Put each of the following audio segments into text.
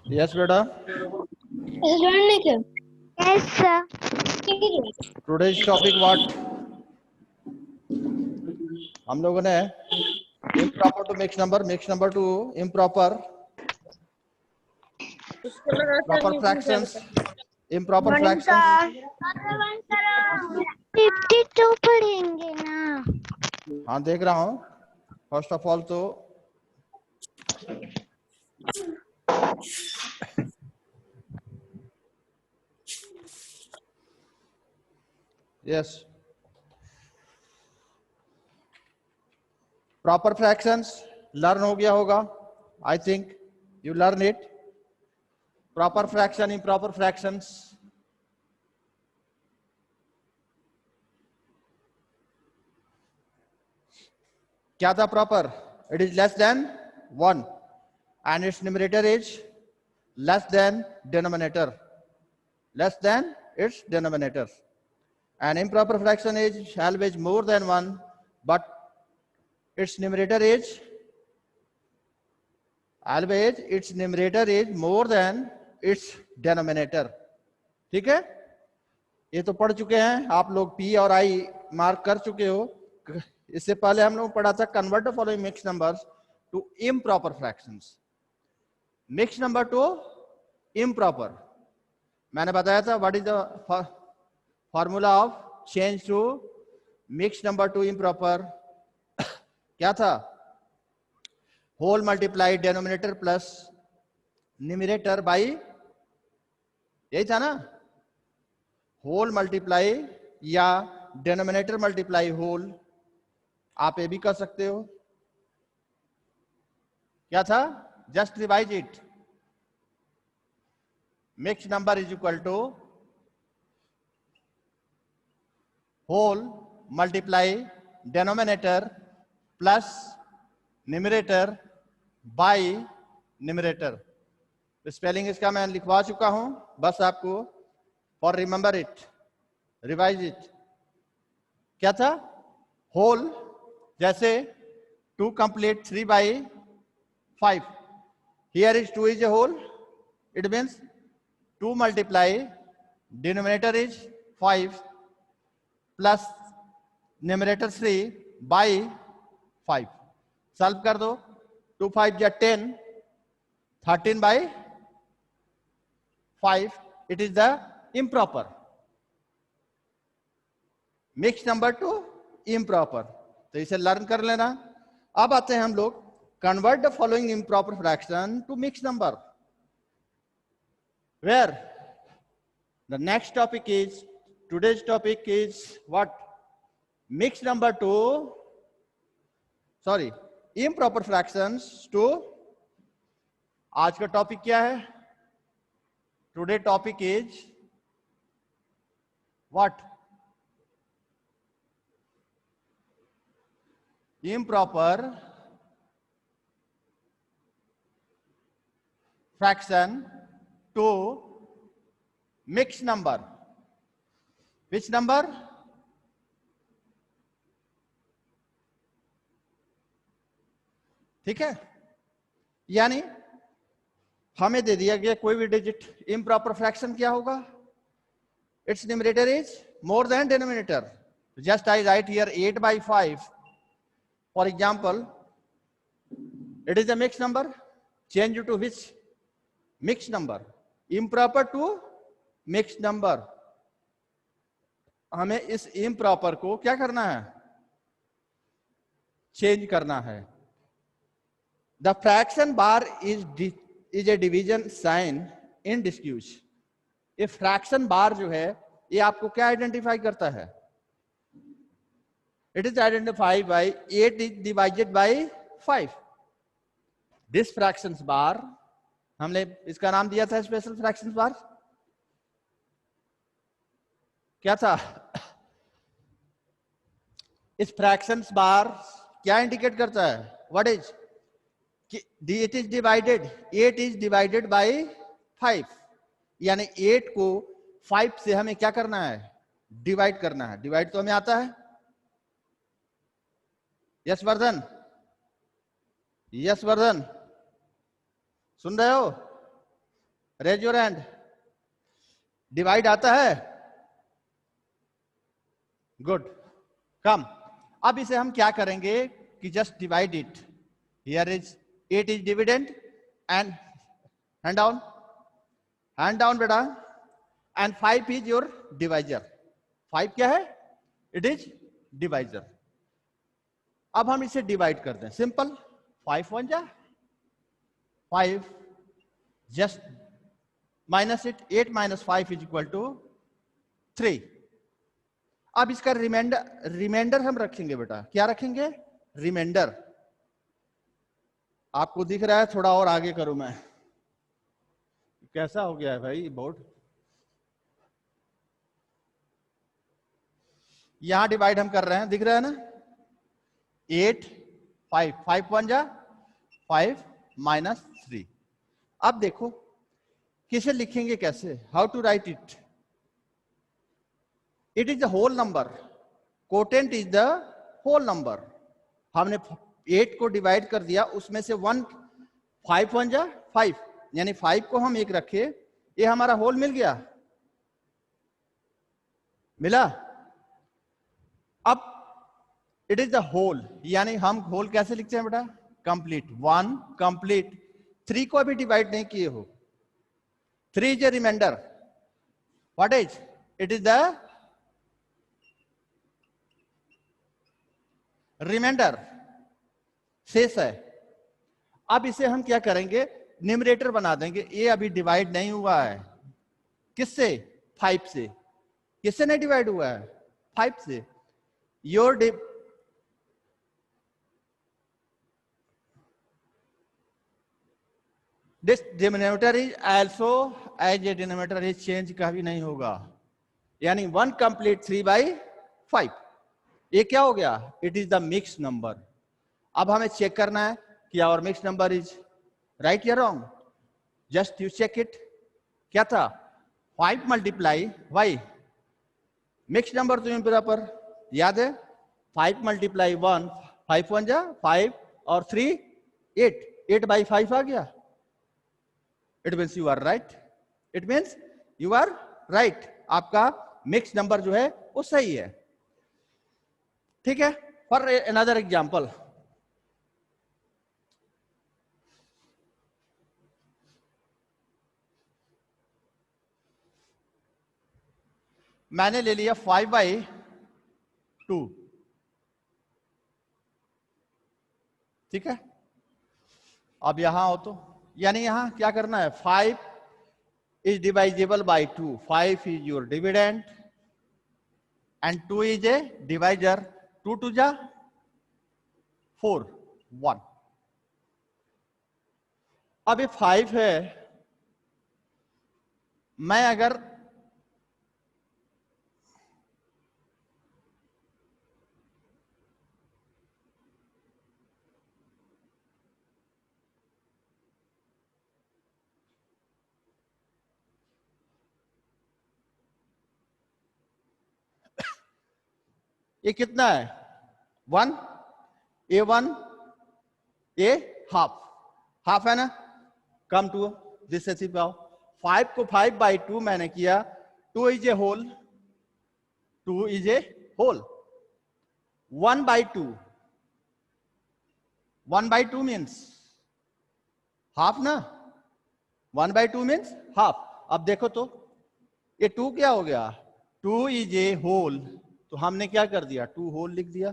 Yes, beta. Yes, sir. Today's topic what? हम लोगों ने improper to mixed number to improper, proper fractions, improper Morning, fractions. sir. 52 पढ़ेंगे ना. हाँ देख रहा हूँ. फर्स्ट ऑफ ऑल तो yes, proper fractions learn हो गया होगा. I think you learn it. Proper fraction, improper fractions. क्या था proper? It is less than 1 and its numerator is less than denominator. Less than its denominator. An improper fraction is always more than 1 but its numerator is always its numerator is more than its denominator. ठीक है, ये तो पढ़ चुके हैं आप लोग. P और आई मार्क कर चुके हो. इससे पहले हम लोग पढ़ा था convert the following mixed numbers to improper fractions. Mixed number to improper मैंने बताया था. What is the formula of change to mixed number to improper? क्या था? Whole multiply denominator plus numerator by, यही था ना? होल मल्टीप्लाई या denominator multiply whole. आप ये भी कर सकते हो. क्या था? Just revise it. Mixed number is equal to whole multiply denominator plus numerator by numerator. Spelling इसका मैं लिखवा चुका हूं, बस आपको for remember it, revise it. क्या था? होल, जैसे 2 complete 3/5. Here is 2 is a whole. It means 2 multiply denominator is 5 plus numerator 3/5. सॉल्व कर दो. 2 5 या 10, 13/5. It is the improper. Mixed number to improper. तो इसे लर्न कर लेना. अब आते हैं हम लोग convert the following improper fraction to mixed number. Where the next topic is, today's topic is what? Mixed number to, sorry, improper fractions to. आज का टॉपिक क्या है? Today topic is what? Improper fraction to mixed number. Which number? ठीक है, यानी हमें दे दिया गया कोई भी डिजिट. इम्प्रॉपर फ्रैक्शन क्या होगा? It's numerator is more than denominator. Just I write here 8/5. For example, it is a mixed number. Change to which mixed number? Improper to mixed number. हमें इस इम्प्रॉपर को क्या करना है? चेंज करना है. The fraction bar is a division sign in disguise. ये fraction बार जो है ये आपको क्या आइडेंटिफाई करता है? It is identified by 8 is divided by 5. This fractions bar, हमने इसका नाम दिया था स्पेशल फ्रैक्शंस बार. क्या था? इस फ्रैक्शंस बार क्या इंडिकेट करता है? What is? It is divided, 8 is divided by 5. यानी 8 को 5 से हमें क्या करना है? डिवाइड करना है. डिवाइड तो हमें आता है. Yes Vardhan, yes Vardhan. सुन रहे हो? Raise your hand. डिवाइड आता है? Good, come. अब इसे हम क्या करेंगे कि just divide it. Here is 8 is dividend and hand down बेटा, एंड 5 इज योर डिवाइजर। 5 क्या है? It is divisor. अब हम इसे डिवाइड कर दें, सिंपल। 5 1 जा 5, just minus it. 8 minus 5 is equal to 3। अब इसका रिमाइंडर हम रखेंगे बेटा। क्या रखेंगे? रिमाइंडर। आपको दिख रहा है? थोड़ा और आगे करूं मैं। कैसा हो गया है भाई बोर्ड? यहां डिवाइड हम कर रहे हैं, दिख रहा है ना? 8 5 5 1 जा 5 माइनस 3। अब देखो किसे लिखेंगे, कैसे, how to write it. It is the whole number, quotient is the whole number. हमने 8 को डिवाइड कर दिया, उसमें से 1 5 1 जा 5, यानी 5 को हम एक रखे, ये हमारा होल मिल गया, मिला। अब इट इज द होल, यानी हम होल कैसे लिखते हैं बेटा? कंप्लीट। 1 कंप्लीट। 3 को अभी डिवाइड नहीं किए हो। 3 is a remainder. What is it? Is the remainder, शेष है। अब इसे हम क्या करेंगे? न्यूमरेटर बना देंगे। ये अभी डिवाइड नहीं हुआ है, किससे? 5 से। किससे नहीं डिवाइड हुआ है? 5 से। Your this denominator is also as a denominator is change कभी नहीं होगा, यानी 1 कंप्लीट 3/5। ये क्या हो गया? It is the mix number. अब हमें चेक करना है कि our mix number is right या wrong. Just you check it. क्या था? 5 मल्टीप्लाई वाई, मिक्स नंबर तुम्हें बराबर याद है? 5 मल्टीप्लाई 1, 5 1 जा 5 और 3 8, 8/5 आ गया। It means you are right. It means you are right. आपका मिक्स नंबर जो है वो सही है। ठीक है। फॉर अनदर एग्जाम्पल, मैंने ले लिया 5/2। ठीक है। अब यहां हो तो, यानी यहां क्या करना है? 5 is divisible by 2. 5 is your dividend and 2 is a divisor. 2 2 जा 4 1। अब ये 5 है, मैं अगर ये कितना है? 1, A1 A हाफ, हाफ है ना? कम टू दिस से पाओ। 5 को 5/2 मैंने किया। 2 is a whole, 2 is a whole. 1/2, 1/2 means half ना? 1/2 मीन्स हाफ। अब देखो तो ये 2 क्या हो गया? 2 इज ए होल, तो हमने क्या कर दिया? 2 होल लिख दिया।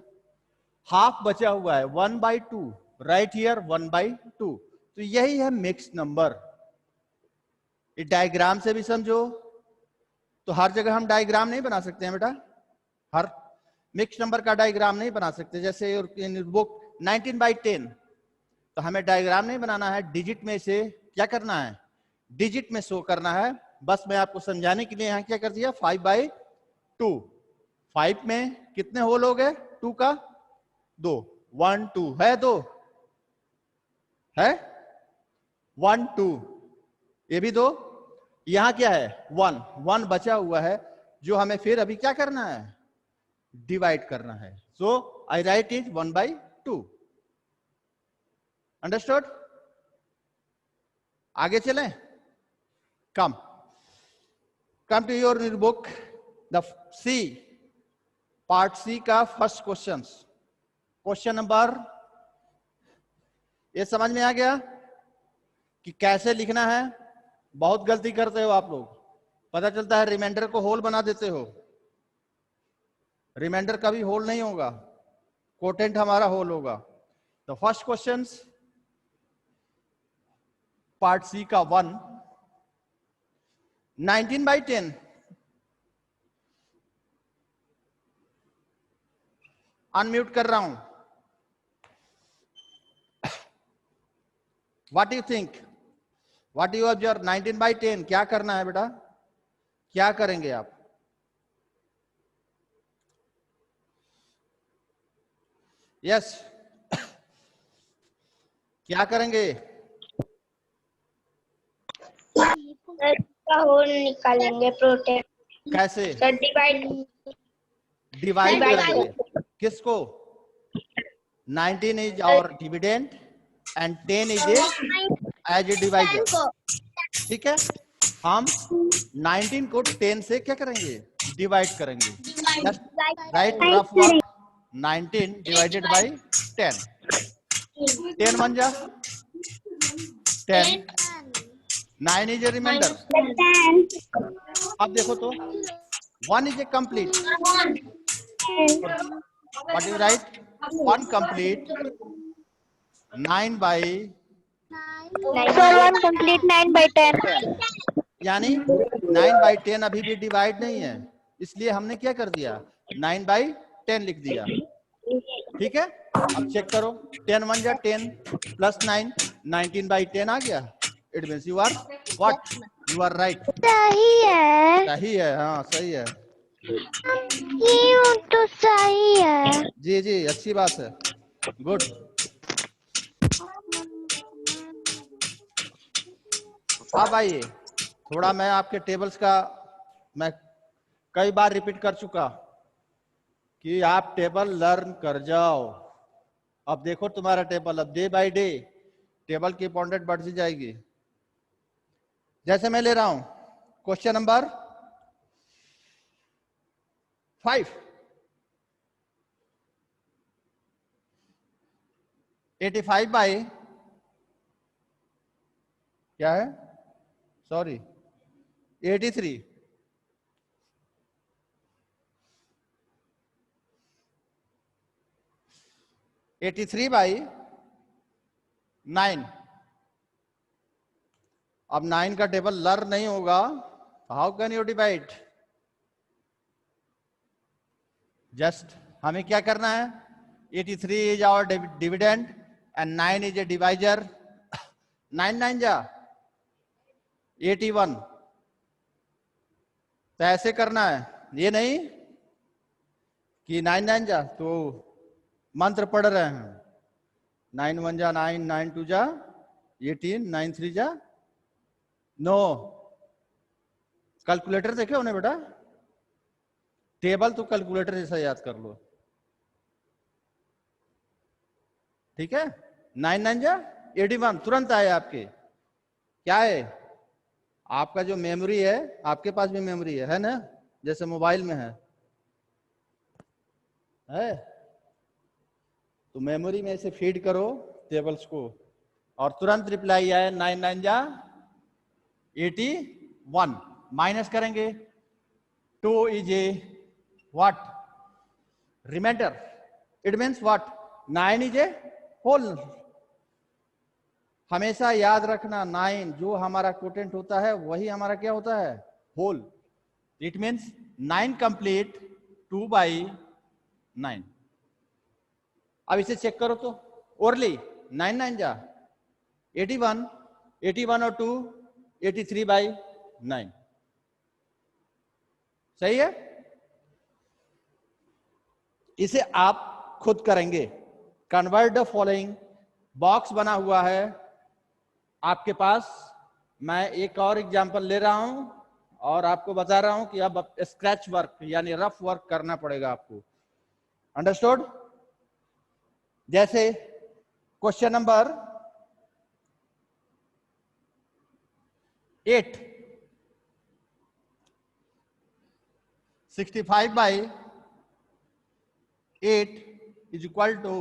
हाफ बचा हुआ है 1/2, राइट हियर 1/2। तो यही है मिक्स नंबर। ये डायग्राम से भी समझो, तो हर जगह हम डायग्राम नहीं बना सकते हैं बेटा। हर मिक्स नंबर का डायग्राम नहीं बना सकते। जैसे इन बुक 19/10, तो हमें डायग्राम नहीं बनाना है, डिजिट में से क्या करना है? डिजिट में शो करना है। बस मैं आपको समझाने के लिए यहां क्या कर दिया? 5/2। 5 में कितने होल हो गए? 2 का 2, 1 2 है, 2 है, 1 2, ये भी 2। यहां क्या है? 1 1 बचा हुआ है, जो हमें फिर अभी क्या करना है? डिवाइड करना है। So I write is 1/2। Understood? आगे चलें, come to your book, the C, part C का फर्स्ट क्वेश्चन नंबर, ये समझ में आ गया कि कैसे लिखना है? बहुत गलती करते हो आप लोग, पता चलता है रिमाइंडर को होल बना देते हो। रिमाइंडर कभी होल नहीं होगा, कोटेंट हमारा होल होगा। तो फर्स्ट क्वेश्चन पार्ट सी का 1, 19/10 अनम्यूट कर रहा हूं। What you think, what you observe? 19/10 क्या करना है बेटा, क्या करेंगे आप? यस क्या करेंगे? का होल निकालेंगे, प्रोटेक्ट कैसे? डिवाइड डिवाइड करेंगे। किसको? 19 is our dividend and 10 is as a divisor. ठीक है, हम 19 को 10 से क्या करेंगे? डिवाइड करेंगे। Right, rough work, 19 divided by 10, 10 बन जा 10, 9 इज ए रिमाइंडर। अब देखो तो 1 is a complete, what you right? 1 complete 9 by, sir 1 complete 9/10, यानी 9/10 अभी भी डिवाइड नहीं है, इसलिए हमने क्या कर दिया? 9/10 लिख दिया। ठीक है, अब चेक करो, 10 1 जा 10 प्लस 9, 19/10 आ गया। It means you are what? You are right. सही है, सही है, हाँ सही है क्यों तो सही है। जी जी, अच्छी बात है, गुड। अब आइए, थोड़ा मैं आपके टेबल्स का मैं कई बार रिपीट कर चुका कि आप टेबल लर्न कर जाओ। अब देखो तुम्हारा टेबल, अब डे बाय डे टेबल की इंपॉर्टेंट बढ़ती जाएगी। जैसे मैं ले रहा हूं क्वेश्चन नंबर 5, 85 बाई क्या है, सॉरी 83, 83 बाई 9। अब 9 का टेबल लर्न नहीं होगा, how can you divide? Just हमें क्या करना है? 83 is our dividend and 9 is a divisor. 9 9 जा 81, तो ऐसे करना है, ये नहीं कि 9 9 जा तो मंत्र पढ़ रहे हैं। 9 1 जा 9, 9 2 जा 18, 9 3 जा नो। कैलकुलेटर देखे होने बेटा, टेबल तो कैलकुलेटर जैसा याद कर लो। ठीक है, 9 9 जा 81 तुरंत आए आपके। क्या है? आपका जो मेमोरी है, आपके पास भी मेमोरी है ना, जैसे मोबाइल में है तो मेमोरी में से फीड करो टेबल्स को और तुरंत रिप्लाई आए। 9 9 जा 81, माइनस करेंगे 2 is a what? Remainder. It means what? 9 is a whole. हमेशा याद रखना 9 जो हमारा कोटेंट होता है वही हमारा क्या होता है? Whole. It means 9 complete 2 by 9। अब इसे चेक करो तो ओरली 9 9 जा 81, 81 और 2 83 बाई 9। सही है, इसे आप खुद करेंगे। कन्वर्ट द फॉलोइंग, बॉक्स बना हुआ है आपके पास। मैं एक और एग्जांपल ले रहा हूं और आपको बता रहा हूं कि अब स्क्रैच वर्क यानी रफ वर्क करना पड़ेगा आपको। अंडरस्टूड? जैसे question number 8 65 by 8 is equal to,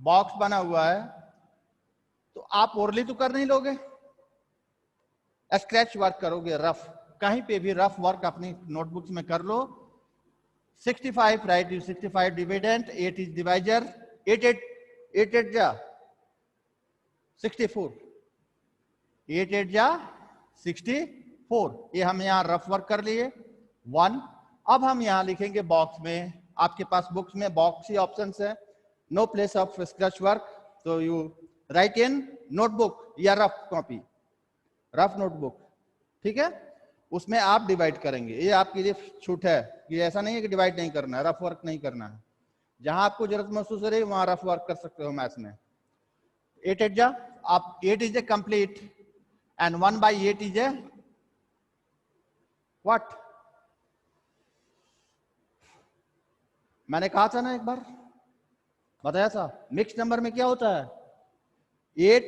box बना हुआ है तो आप ओरली तो कर नहीं लोगे, स्क्रैच वर्क करोगे, रफ कहीं पे भी रफ वर्क अपनी नोटबुक्स में कर लो। 65 right you 65 dividend, 8 is divisor, 8 जा 64, 8 जा 64, ये हम यहाँ रफ वर्क कर लिए 1। अब हम यहाँ लिखेंगे बॉक्स में, आपके पास बुक्स में बॉक्स ही ऑप्शंस है, no place of scratch work, तो यू राइट इन नोटबुक या रफ कॉपी, रफ नोटबुक, ठीक है, उसमें आप डिवाइड करेंगे। ये आपके लिए छूट है कि ऐसा नहीं है कि डिवाइड नहीं करना है, रफ वर्क नहीं करना है, जहां आपको जरूरत महसूस हो रही है वहां रफ वर्क कर सकते हो मैथ्स में। 8 8 जा, आप 8 is A complete and 1 by 8 is a what, मैंने कहा था ना एक बार, बताया था, मिक्स नंबर में क्या होता है, 8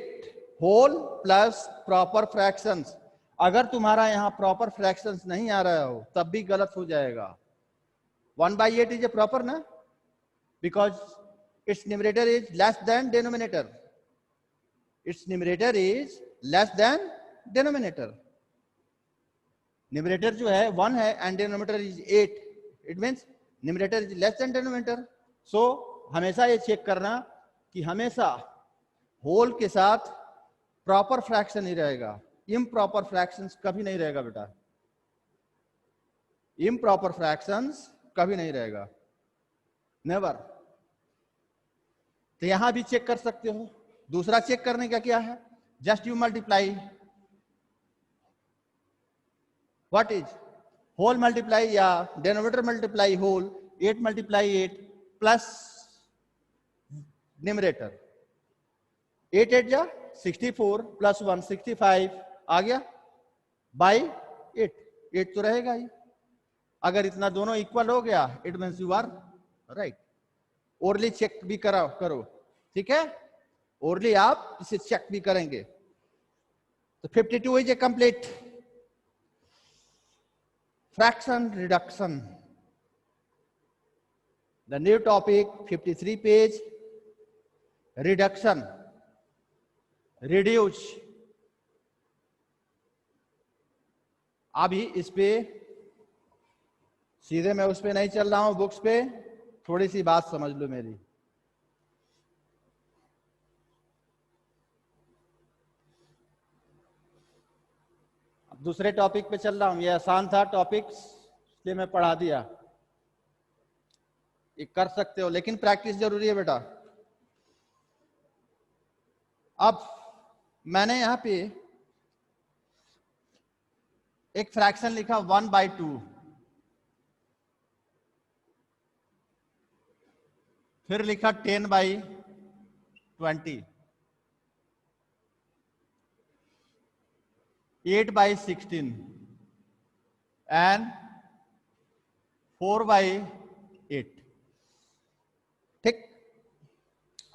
होल प्लस प्रॉपर फ्रैक्शंस। अगर तुम्हारा यहां प्रॉपर फ्रैक्शंस नहीं आ रहा हो तब भी गलत हो जाएगा। 1 by 8 इज ए प्रॉपर ना, because it's numerator is less than denominator, it's numerator is less than denominator. Numerator जो है 1 है and denominator is 8, it means numerator is less than denominator. So हमेशा ये चेक करना कि हमेशा होल के साथ प्रॉपर फ्रैक्शन ही रहेगा, इम्प्रॉपर फ्रैक्शंस कभी नहीं रहेगा बेटा, इम्प्रॉपर फ्रैक्शंस कभी नहीं रहेगा, नेवर। तो यहां भी चेक कर सकते हो। दूसरा चेक करने का क्या है, just you multiply, what is whole multiply या denominator multiply whole, 8 multiply 8 plus numerator, 8 8 जा 64 प्लस 1 65 आ गया बाई 8, 8 तो रहेगा ही। अगर इतना दोनों इक्वल हो गया it means you are right. Orally check भी करो, ठीक है, ओरली आप इसे चेक भी करेंगे। तो 52 is a complete fraction reduction. The new topic 53 page, reduction, reduce. अभी इस पे सीधे मैं उस पे नहीं चल रहा हूं, बुक्स पे थोड़ी सी बात समझ लो मेरी। अब दूसरे टॉपिक पे चल रहा हूं, ये आसान था टॉपिक इसलिए मैं पढ़ा दिया, ये कर सकते हो लेकिन प्रैक्टिस जरूरी है बेटा। अब मैंने यहां पे एक फ्रैक्शन लिखा 1 by 2, फिर लिखा 10 by 20, 8 by 16 एंड 4 by 8। ठीक,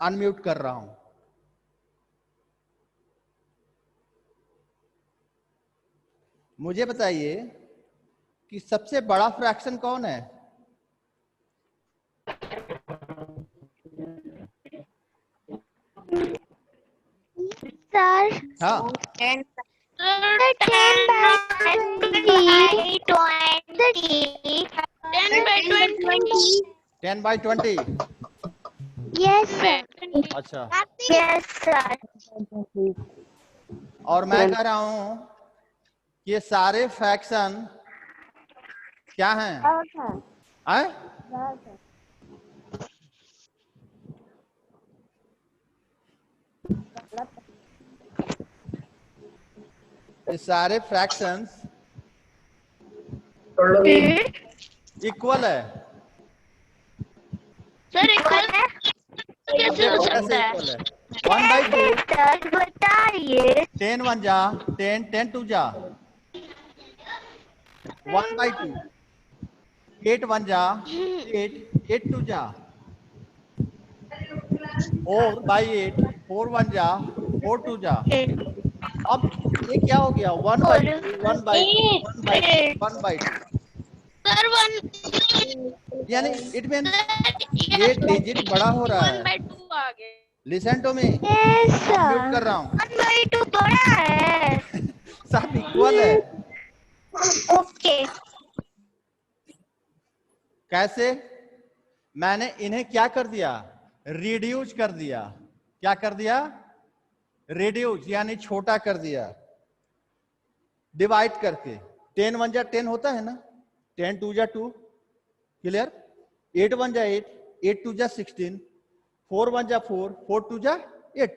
अनम्यूट कर रहा हूं। मुझे बताइए कि सबसे बड़ा फ्रैक्शन कौन है? सर हाँ 10 by 20. 10 by 20। Yes sir. अच्छा, Yes sir. और मैं कह रहा हूं कि ये सारे फ्रैक्शन क्या हैं? हैं? ये सारे फ्रैक्शंस इक्वल है। सर इक्वल है? कैसे हो सकता है? 1 by 2, सर बताइए। 10 1 जा 10, 10 2 जा 1 by 2, 8 1 जा 8, 8 2 जा 4 by 8, 4 1 जा 4 2 जा अब ये क्या हो गया, 1/2 1/2 Sir, one. यानी इट मीन Yes, ये डिजिट बड़ा हो रहा है। 1/2 आ गए। लिसन टू मी, Yes, अब म्यूट कर रहा हूँ। 1/2 बड़ा है। सब इक्वल है। ओके। कैसे? मैंने इन्हें क्या कर दिया, रिड्यूस कर दिया। क्या कर दिया, रिड्यूस, यानी छोटा कर दिया डिवाइड करके। 10 1 जा 10 होता है ना, 10 2 जा 2, क्लियर। 8 1 जा 8, 8 2 जा 16, 4 1 जा 4, 4 2 जा 8।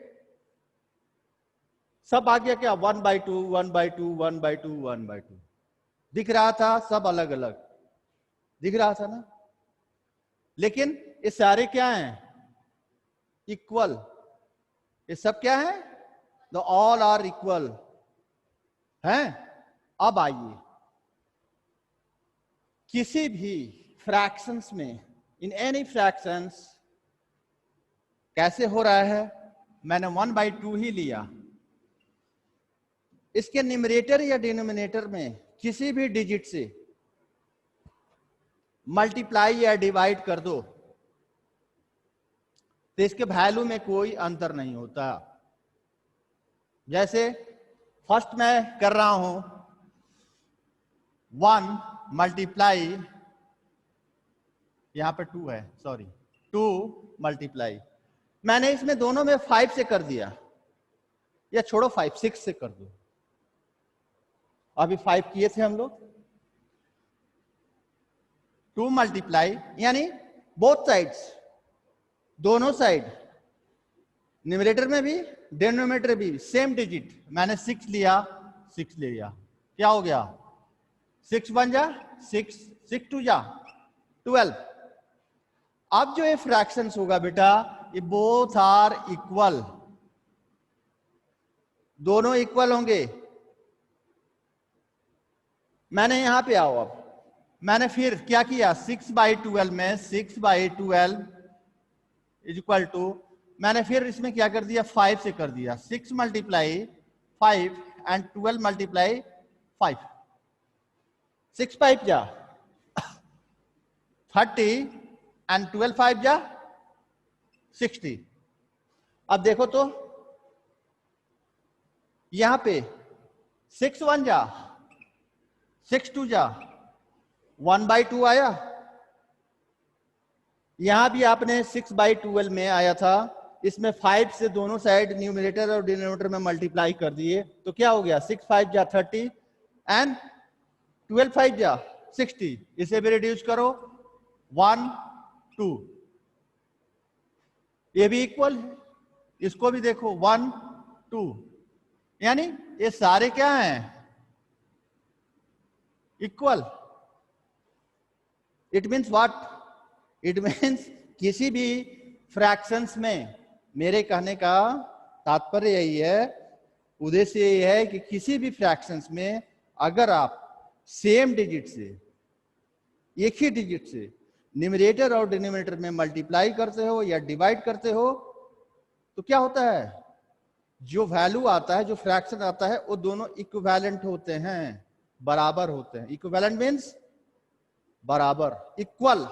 सब आ गया क्या, 1/2 1/2 1/2 1/2 दिख रहा था, सब अलग अलग दिख रहा था ना। लेकिन ये सारे क्या हैं, इक्वल। ये सब क्या है, द ऑल आर इक्वल हैं। अब आइए, किसी भी फ्रैक्शंस में, इन एनी फ्रैक्शंस कैसे हो रहा है, मैंने 1/2 ही लिया। इसके न्यूमरेटर या डिनोमिनेटर में किसी भी डिजिट से मल्टीप्लाई या डिवाइड कर दो तो इसके वैल्यू में कोई अंतर नहीं होता। जैसे फर्स्ट मैं कर रहा हूं 1 मल्टीप्लाई, यहां पर 2 है, सॉरी 2 मल्टीप्लाई, मैंने इसमें दोनों में 5 से कर दिया, या छोड़ो 5 6 से कर दो। अभी 5 किए थे हम लोग। 2 मल्टीप्लाई यानी बोथ साइड्स, दोनों साइड, न्यूमरेटर में भी डिनोमिनेटर भी सेम डिजिट। मैंने 6 लिया, 6 ले लिया, क्या हो गया, 6 1 जा 6, 6 2 जा 12। अब जो ये फ्रैक्शंस होगा बेटा, ये बोथ आर इक्वल, दोनों इक्वल होंगे। मैंने यहां पे आओ, अब मैंने फिर क्या किया, 6/12 में 6/12 इज इक्वल टू, मैंने फिर इसमें क्या कर दिया, 5 से कर दिया। 6 मल्टीप्लाई 5 एंड 12 मल्टीप्लाई 5, 6 5 जा 30 एंड 12 5 जा 60। अब देखो तो यहां पे 6 1 जा 6 2 जा 1/2 आया। यहां भी आपने 6/12 में आया था, इसमें 5 से दोनों साइड न्यूमरेटर और डिनोमिनेटर में मल्टीप्लाई कर दिए, तो क्या हो गया, 6 5 जा 30 एंड 12 5 जा 60। इसे भी रिड्यूस करो, 1 2, ये भी इक्वल है, इसको भी देखो 1 2, यानी ये सारे क्या हैं, equal. It means what, it means किसी भी फ्रैक्शंस में, मेरे कहने का तात्पर्य यही है, उद्देश्य यही है कि किसी भी फ्रैक्शंस में अगर आप सेम डिजिट से, एक ही डिजिट से न्यूमरेटर और डिनोमिनेटर में मल्टीप्लाई करते हो या डिवाइड करते हो, तो क्या होता है, जो वैल्यू आता है, जो फ्रैक्शन आता है, वो दोनों इक्विवेलेंट होते हैं, बराबर होते हैं। इक्विवेलेंट मीन्स बराबर, equal.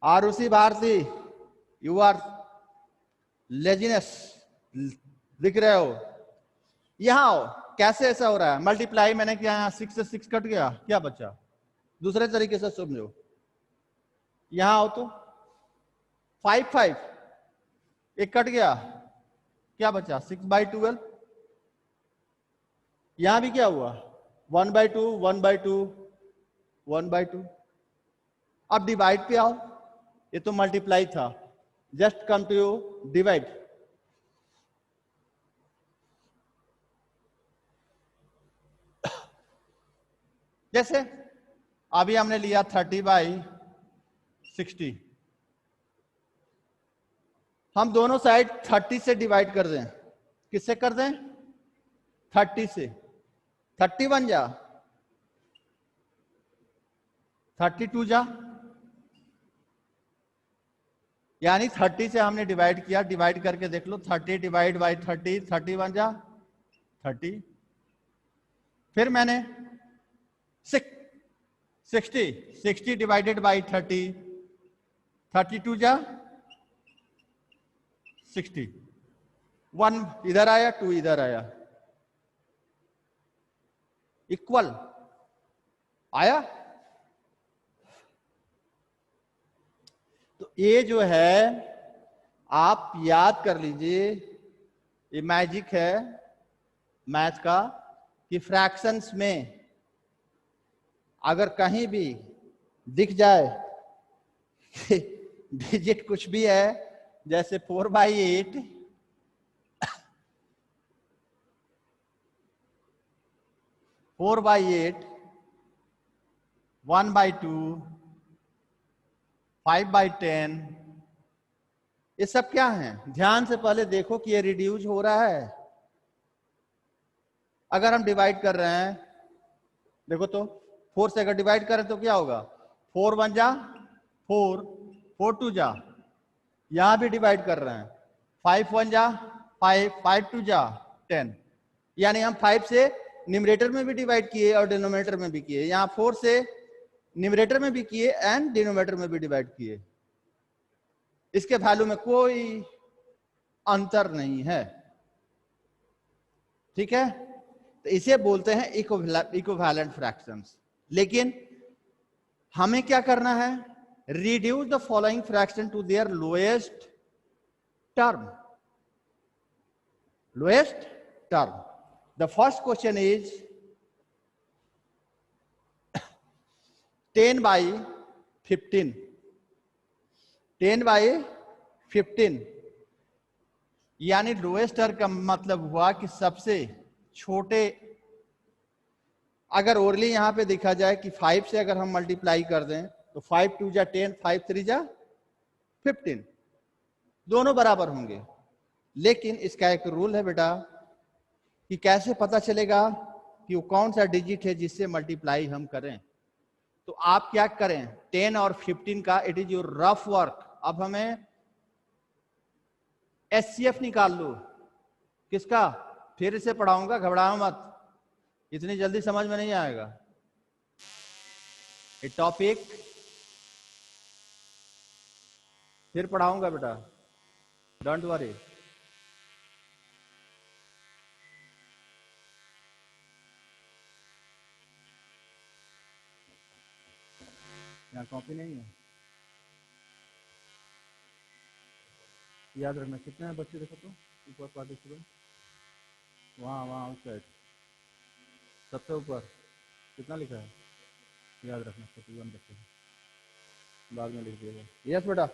Arushi Bharti, you are laziness, लिख रहे हो, यहां आओ। कैसे ऐसा हो रहा है, मल्टीप्लाई मैंने किया, यहां 6 से 6 कट गया, क्या बचा, दूसरे तरीके से समझो, यहां आओ तो 5 5 एक कट गया, क्या बचा, 6/12। यहां भी क्या हुआ, 1/2 1/2 1/2। अब डिवाइड पे आओ, ये तो मल्टीप्लाई था, जस्ट कम टू डिवाइड। जैसे अभी हमने लिया 30/60, हम दोनों साइड 30 से डिवाइड कर दें, किससे कर दें, 30 से, 31 जा 32 जा, यानी 30 से हमने डिवाइड किया, डिवाइड करके देख लो, 30 डिवाइड बाई 30, 31 जा 30, फिर मैंने 60 डिवाइडेड बाई 30, 32 जा 60, 1 इधर आया, 2 इधर आया, इक्वल आया। तो ये जो है आप याद कर लीजिए, ये मैजिक है मैथ का कि फ्रैक्शंस में अगर कहीं भी दिख जाए कि डिजिट कुछ भी है, जैसे 4/8, 4/8, 1/2, 5/10, ये सब क्या है? ध्यान से पहले देखो कि ये रिड्यूस हो रहा है। अगर हम डिवाइड कर रहे हैं, देखो तो 4 से अगर डिवाइड करें तो क्या होगा? 4 1 जा 4, 4 2 जा, यहां भी डिवाइड कर रहे हैं, 5 1 जा 5, 5 2 जा 10, यानी हम 5 से न्यूमरेटर में भी डिवाइड किए और डिनोमिनेटर में भी किए, यहां 4 से न्यूमरेटर में भी किए एंड डिनोमिनेटर में भी डिवाइड किए। इसके वैल्यू में कोई अंतर नहीं है, ठीक है? तो इसे बोलते हैं इक्विवेलेंट फ्रैक्शंस। लेकिन हमें क्या करना है? Reduce the following fraction to their lowest term. Lowest term. The first question is 10/15, 10/15, यानी लोएस्ट टर्म का मतलब हुआ कि सबसे छोटे, अगर ओरली यहां पे देखा जाए कि 5 से अगर हम मल्टीप्लाई कर दें तो 5 2 जा 10, 5 3 जा 15, दोनों बराबर होंगे। लेकिन इसका एक रूल है बेटा कि कैसे पता चलेगा कि वो कौन सा डिजिट है जिससे मल्टीप्लाई हम करें। तो आप क्या करें, 10 और 15 का it is your rough work. अब हमें एचसीएफ निकाल लो। किसका? फिर इसे पढ़ाऊंगा, घबराओ मत, इतनी जल्दी समझ में नहीं आएगा। ये टॉपिक फिर पढ़ाऊंगा बेटा, डोंट वरी। यहाँ कॉपी नहीं है, याद रखना। कितने हैं बच्चे? देखो तो ऊपर पार्टिसिपेंट, वहाँ उस साइड सबसे ऊपर कितना लिखा है, याद रखना। 41 बच्चे, बाद में लिख दिएगा। यस बेटा।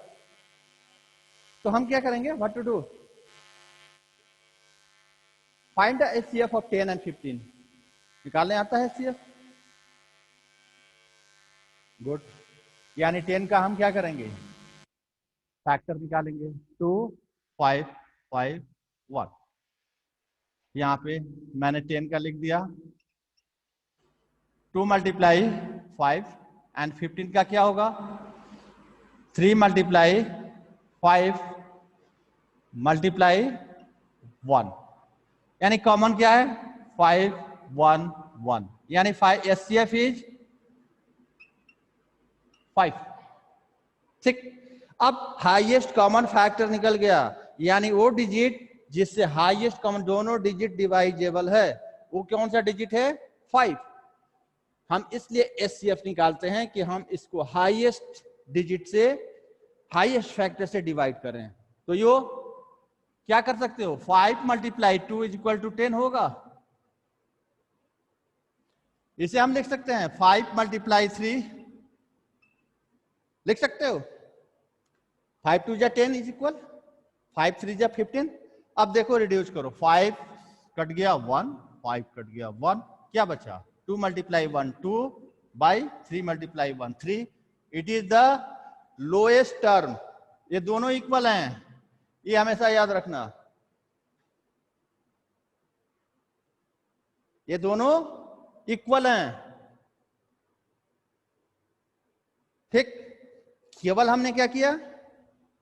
तो हम क्या करेंगे? What to do? Find the HCF of 10 and 15। निकालने आता है एचसीएफ? गुड। यानी 10 का हम क्या करेंगे? फैक्टर निकालेंगे। 2 5 5 1। यहां पे मैंने 10 का लिख दिया। 2 × 5 एंड 15 का क्या होगा? 3 × 5 × 1, यानी कॉमन क्या है? 5 1 1, यानी 5 एचसीएफ इज 5। ठीक। अब हाईएस्ट कॉमन फैक्टर निकल गया, यानी वो डिजिट जिससे हाईएस्ट कॉमन दोनों डिजिट डिवाइजेबल है, वो कौन सा डिजिट है? 5। हम इसलिए एचसीएफ निकालते हैं कि हम इसको हाईएस्ट डिजिट से, हाईएस्ट फैक्टर से डिवाइड करें। तो यो क्या कर सकते हो? 5 × 2 = 10 होगा। इसे हम लिख सकते हैं 5 × 3 लिख सकते हो। 5 2 जा 10 = 5 3 जा 15। अब देखो रिड्यूस करो, 5 कट गया 1, 5 कट गया 1, क्या बचा? 2 × 1 2 by 3 × 1 3। It is the lowest term. ये दोनों इक्वल हैं, ये हमेशा याद रखना, ये दोनों इक्वल हैं। ठीक। केवल हमने क्या किया?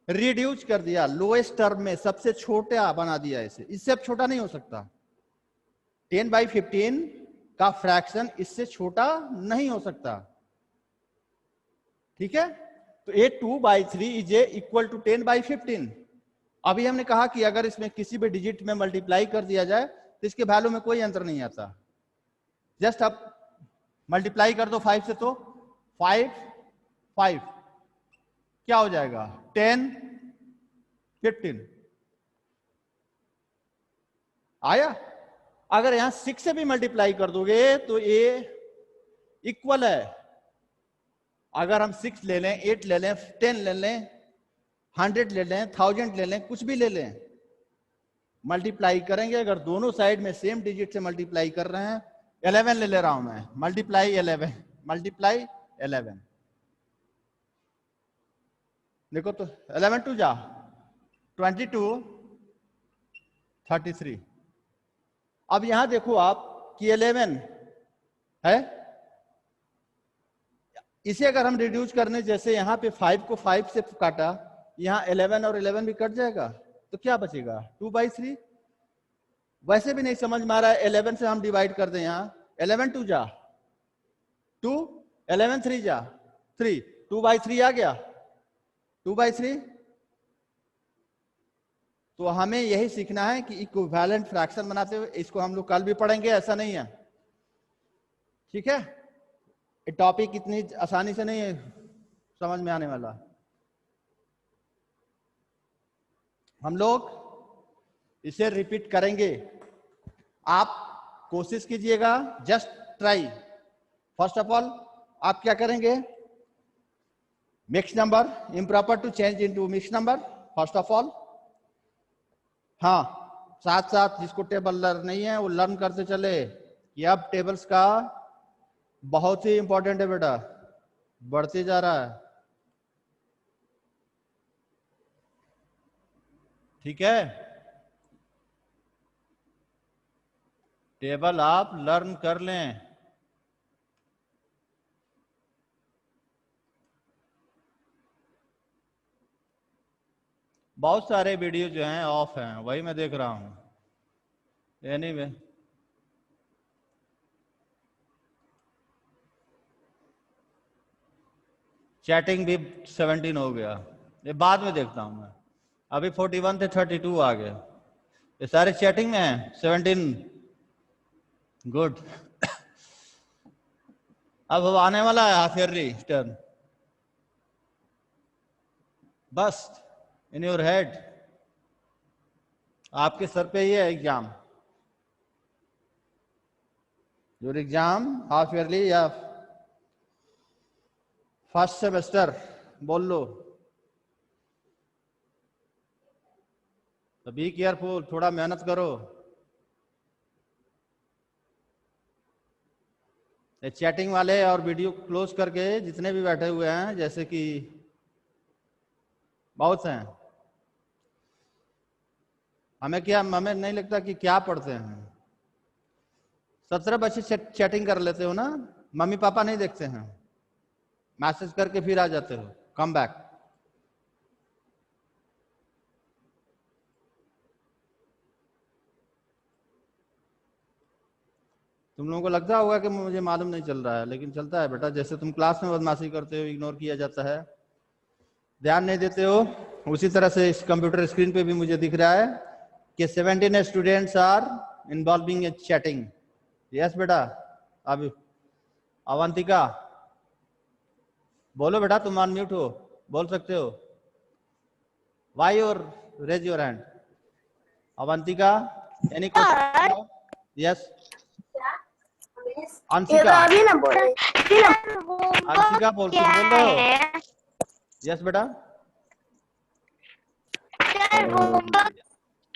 रिड्यूस कर दिया, लोएस्ट टर्म में सबसे छोटा बना दिया इसे, इससे अब छोटा नहीं हो सकता। 10/15 का फ्रैक्शन इससे छोटा नहीं हो सकता, ठीक है। तो ये 2/3 इज इक्वल टू 10/15। अभी हमने कहा कि अगर इसमें किसी भी डिजिट में मल्टीप्लाई कर दिया जाए तो इसके वैल्यू में कोई अंतर नहीं आता। जस्ट अब मल्टीप्लाई कर दो 5 से, तो 5 5 क्या हो जाएगा 10 15 आया। अगर यहां 6 से भी मल्टीप्लाई कर दोगे तो ये इक्वल है। अगर हम 6 ले लें, 8 ले लें, 10 ले लें, 100 ले लें, 1000 ले लें, कुछ भी ले लें, मल्टीप्लाई करेंगे अगर दोनों साइड में सेम डिजिट से मल्टीप्लाई कर रहे हैं। 11 ले रहा हूं मैं, मल्टीप्लाई 11 देखो तो 11 2 जा 22 33। अब यहां देखो आप कि 11 है, इसे अगर हम रिड्यूस करने, जैसे यहां पे 5 को 5 से काटा, यहां 11 और 11 भी कट जाएगा, तो क्या बचेगा 2/3। वैसे भी नहीं समझ में आ रहा है, 11 से हम डिवाइड कर दें, यहां 11 2 जा 2, 11 3 जा 3, 2/3 आ गया 2/3। तो हमें यही सीखना है कि इक्विवेलेंट फ्रैक्शन बनाते हुए, इसको हम लोग कल भी पढ़ेंगे, ऐसा नहीं है, ठीक है। टॉपिक इतनी आसानी से नहीं है समझ में आने वाला। हम लोग इसे रिपीट करेंगे, आप कोशिश कीजिएगा, just try. First of all आप क्या करेंगे, mix number improper to change into mix number first of all. हाँ, साथ साथ जिसको टेबल लर्न नहीं है वो लर्न करते चले कि अब टेबल्स का बहुत ही इंपॉर्टेंट है बेटा, बढ़ते जा रहा है, ठीक है। टेबल आप लर्न कर लें। बहुत सारे वीडियो जो हैं ऑफ हैं, वही मैं देख रहा हूं। एनीवे चैटिंग भी 17 हो गया, ये बाद में देखता हूं मैं। अभी 41 थे 32 आ गए, ये सारे चैटिंग में हैं 17। गुड। अब आने वाला है हाफ ईयरली टर्न, बस इन योर हेड, आपके सर पे ही है exam. Your exam half yearly या फर्स्ट सेमेस्टर बोल लो। तो बी केयरफुल, थोड़ा मेहनत करो। ये चैटिंग वाले और वीडियो क्लोज करके जितने भी बैठे हुए हैं, जैसे कि बहुत हैं, हमें नहीं लगता कि क्या पढ़ते हैं। 17 बच्चे चैटिंग कर लेते हो ना, मम्मी पापा नहीं देखते हैं, मैसेज करके फिर आ जाते हो, कम बैक। तुम लोगों को लगता होगा कि मुझे मालूम नहीं चल रहा है, लेकिन चलता है बेटा। जैसे तुम क्लास में बदमाशी करते हो, इग्नोर किया जाता है, ध्यान नहीं देते हो, उसी तरह से इस कंप्यूटर स्क्रीन पे भी मुझे दिख रहा है कि 17 students are involving in chatting. Yes बेटा। अब अवंतिका बोलो बेटा, तुम अनम्यूट हो, बोल सकते हो। वाई और raise your hand. Avantika, any question? Yes. Anshika, Anshika बोल रहे हो? यस बेटा।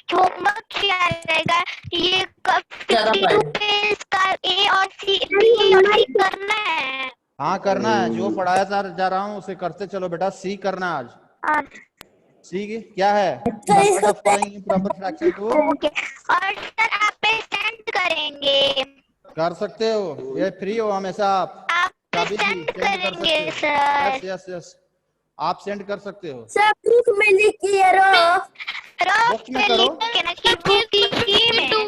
होमवर्क क्या रहेगा ये, 52 पेज का ए और सी करना है। हाँ करना है, जो पढ़ाया जा रहा हूँ उसे करते चलो बेटा। सी करना आज। सी क्या है? Proper fraction two. और सर आप सेंड करेंगे, कर सकते हो, ये फ्री हो हमेशा, आप कभी भी सेंड करेंगे सर। यस यस यस, आप सेंड कर सकते हो। सर बुक में लिखिए, बुक में करो। तू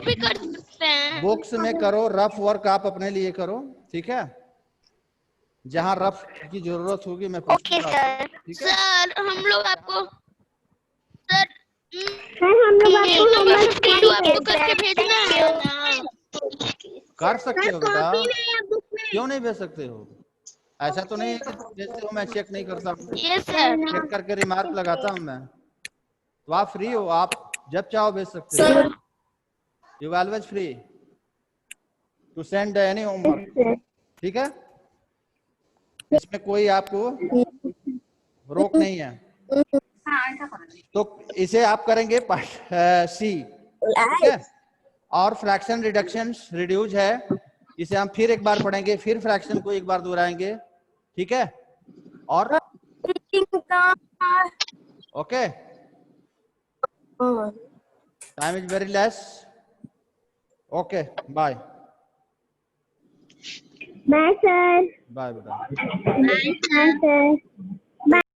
भी कर पे हैं। बुक्स में करो, रफ वर्क आप अपने लिए करो, ठीक है। जहां रफ की जरूरत होगी मैं ओके पूछूंगा आपसे, सर। ठीक है। सर हम लोग आपको सर हम लोग पेज आपको नंबर होमवर्क 52 आपको ठीक है करके सर, भेजना थैंक है यू। ना। कर सकते हो बेटा, कॉपी में या बुक में? क्यों नहीं भेज सकते हो? ऐसा तो नहीं है कि जैसे हो मैं चेक नहीं करता हूँ, यस सर। चेक करके रिमार्क लगाता हूँ मैं। तो आप फ्री हो, आप जब चाहो भेज सकते हो। Sir you always free to send any homework, ठीक है। इसमें कोई आपको रोक नहीं है। तो इसे आप करेंगे पार्ट सी, ठीक है। और फ्रैक्शन रिडक्शंस रिड्यूस है, इसे हम फिर एक बार पढ़ेंगे, फिर फ्रैक्शन को एक बार दोहराएंगे, ठीक है। और okay, time is very less. Okay, bye bye sir. Bye बेटा। Bye sir.